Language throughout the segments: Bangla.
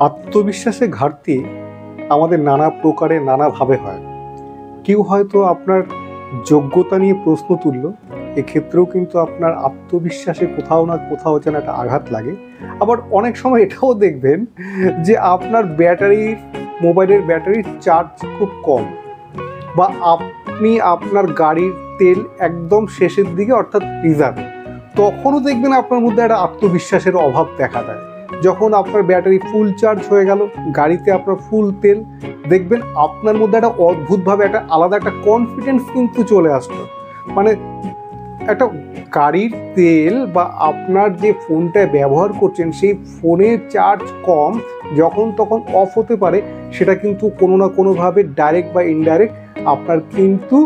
আত্মবিশ্বাসের ঘাটতি আমাদের নানা প্রকারে নানাভাবে হয়। কেউ হয়তো আপনার যোগ্যতা নিয়ে প্রশ্ন তুলল, এক্ষেত্রেও কিন্তু আপনার আত্মবিশ্বাসে কোথাও না কোথাও যেন একটা আঘাত লাগে। আবার অনেক সময় এটাও দেখবেন যে আপনার মোবাইলের ব্যাটারির চার্জ খুব কম, বা আপনি আপনার গাড়ির তেল একদম শেষের দিকে অর্থাৎ রিজার্ভ, তখনও দেখবেন আপনার মধ্যে একটা আত্মবিশ্বাসের অভাব দেখা দেয়। যখন আপনার ব্যাটারি ফুল চার্জ হয়ে গেল, গাড়িতে আপনার ফুল তেল, দেখবেন আপনার মধ্যে একটা অদ্ভুতভাবে একটা আলাদা একটা কনফিডেন্স কিন্তু চলে আসলো। মানে একটা গাড়ির তেল বা আপনার যে ফোনটা ব্যবহার করছেন সেই ফোনের চার্জ কম, যখন তখন অফ হতে পারে, সেটা কিন্তু কোনো না কোনোভাবে ডাইরেক্ট বা ইনডাইরেক্ট আপনার কিন্তু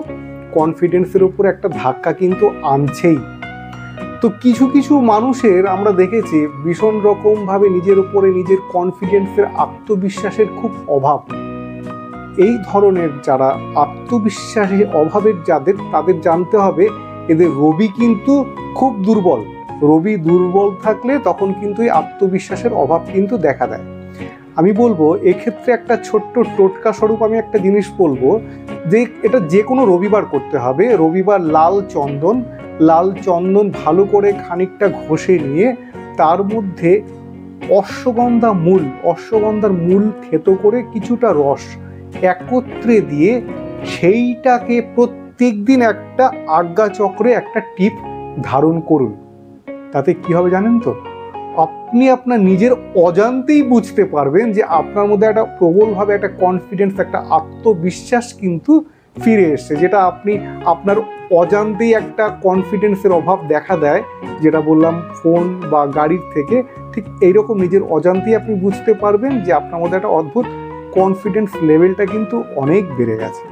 কনফিডেন্সের উপর একটা ধাক্কা কিন্তু আনছেই। তো কিছু কিছু মানুষের আমরা দেখেছি ভীষণ রকমভাবে নিজের উপরে নিজের কনফিডেন্সের আত্মবিশ্বাসের খুব অভাব। এই ধরনের যারা আত্মবিশ্বাসের অভাবের তাদের জানতে হবে এদের রবি কিন্তু খুব দুর্বল। রবি দুর্বল থাকলে তখন কিন্তু এই আত্মবিশ্বাসের অভাব কিন্তু দেখা দেয়। আমি বলবো এক্ষেত্রে একটা ছোট্ট টোটকা স্বরূপ আমি একটা জিনিস বলবো, যে এটা যে কোনো রবিবার করতে হবে। রবিবার লাল চন্দন ভালো করে খানিকটা ঘষে নিয়ে তার মধ্যে অশ্বগন্ধার মূল থেতো করে কিছুটা রস একত্রে দিয়ে সেইটাকে প্রত্যেক দিন একটা আজ্ঞাচক্রে একটা টিপ ধারণ করুন। তাতে কি হবে জানেন তো? আপনি আপনার নিজের অজান্তেই বুঝতে পারবেন যে আপনার মধ্যে একটা প্রবলভাবে একটা কনফিডেন্স, একটা আত্মবিশ্বাস কিন্তু ফিরে এসছে, যেটা আপনি আপনার অজান্তেই একটা কনফিডেন্সের অভাব দেখা দেয়, যেটা বললাম ফোন বা গাড়ির থেকে। ঠিক এইরকম নিজের অজান্তেই আপনি বুঝতে পারবেন যে আপনার মধ্যে একটা অদ্ভুত কনফিডেন্স লেভেলটা কিন্তু অনেক বেড়ে গেছে।